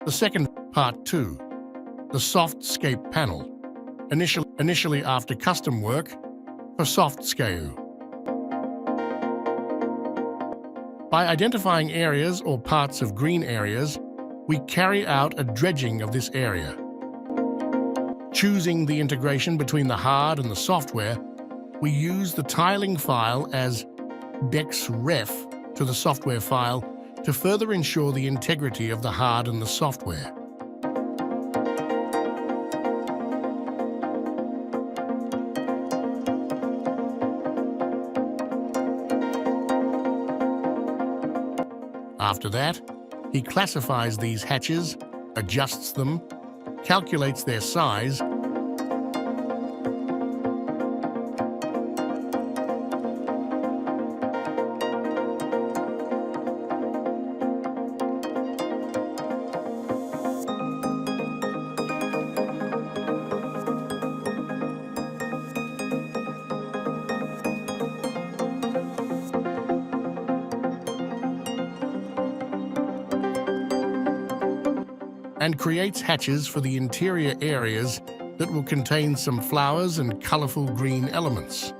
The second, Part 2, the Softscape panel, initially after custom work for Softscape. By identifying areas or parts of green areas, we carry out a dredging of this area. Choosing the integration between the hard and the software, we use the tiling file as DexRef to the software file to further ensure the integrity of the hard and the software. After that, he classifies these hatches, adjusts them, calculates their size, and creates hatches for the interior areas that will contain some flowers and colourful green elements.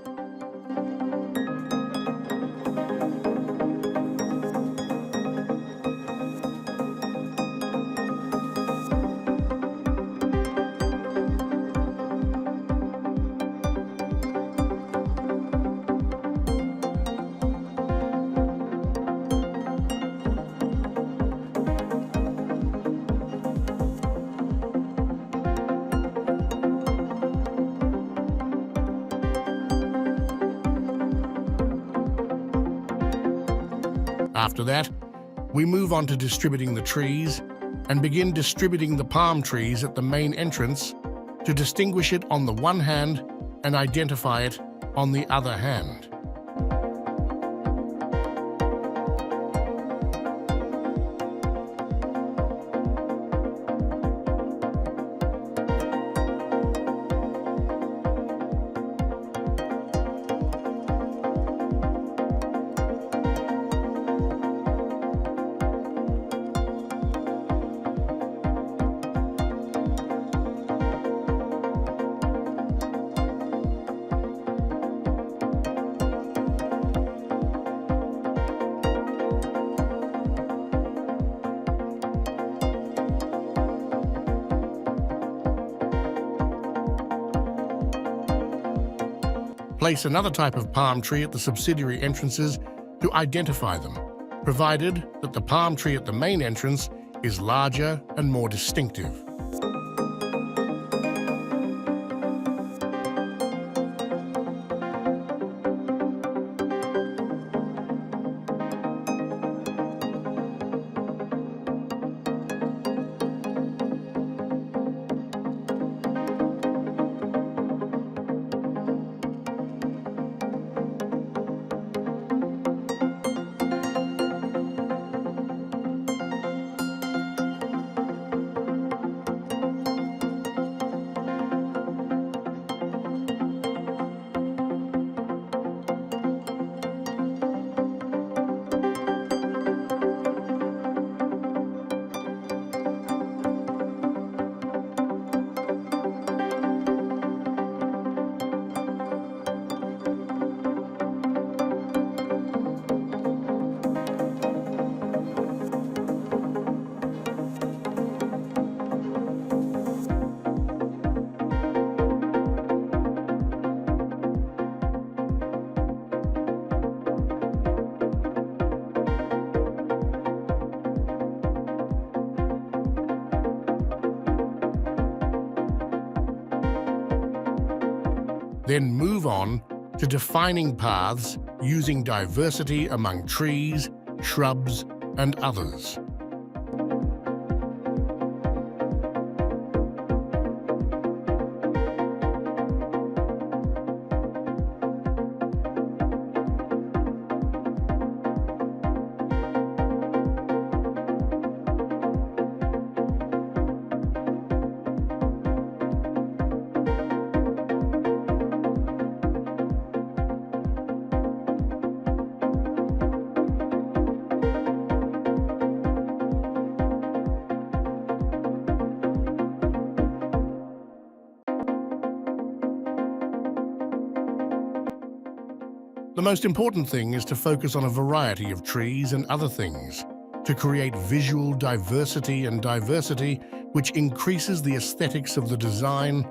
After that, we move on to distributing the trees and begin distributing the palm trees at the main entrance to distinguish it on the one hand and identify it on the other hand. Place another type of palm tree at the subsidiary entrances to identify them, provided that the palm tree at the main entrance is larger and more distinctive. Then move on to defining paths using diversity among trees, shrubs, and others. The most important thing is to focus on a variety of trees and other things to create visual diversity and diversity, which increases the aesthetics of the design.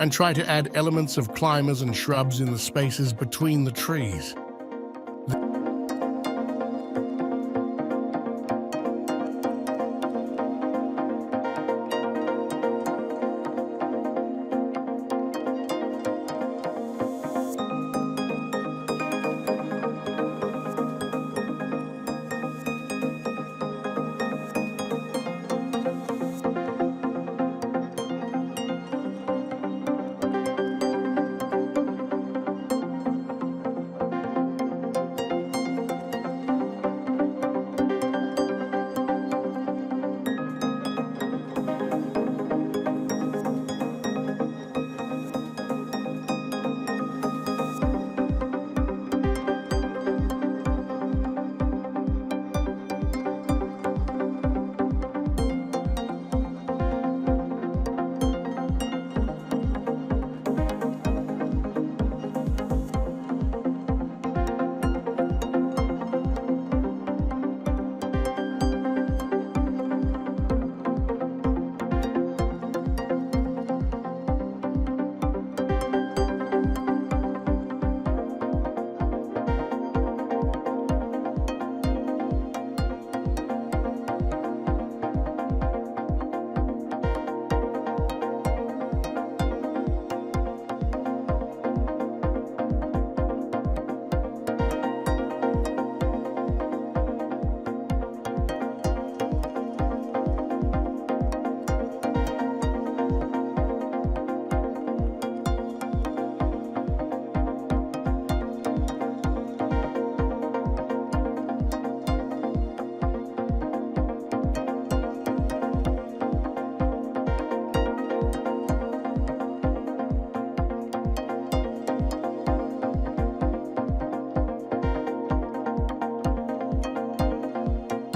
And try to add elements of climbers and shrubs in the spaces between the trees.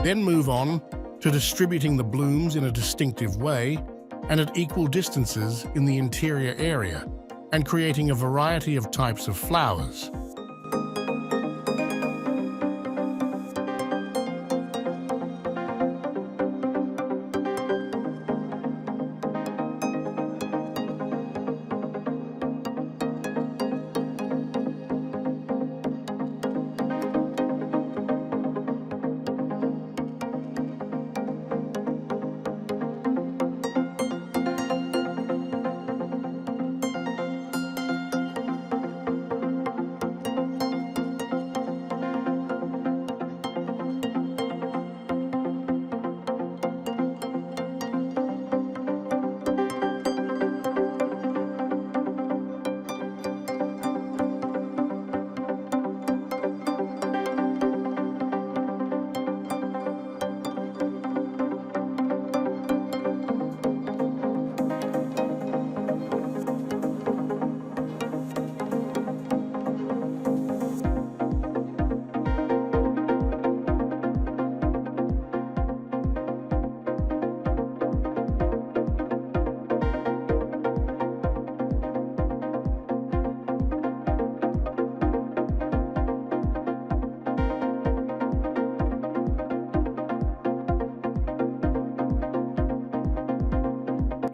Then move on to distributing the blooms in a distinctive way and at equal distances in the interior area, and creating a variety of types of flowers.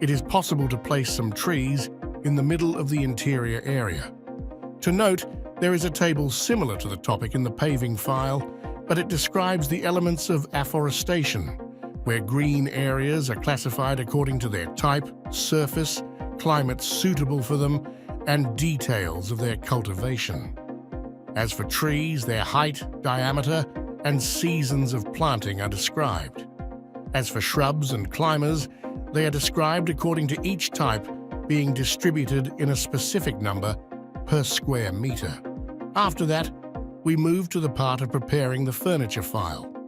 It is possible to place some trees in the middle of the interior area. To note, there is a table similar to the topic in the paving file, but it describes the elements of afforestation, where green areas are classified according to their type, surface, climate suitable for them, and details of their cultivation. As for trees, their height, diameter, and seasons of planting are described. As for shrubs and climbers, they are described according to each type being distributed in a specific number per square meter. After that, we move to the part of preparing the furniture file.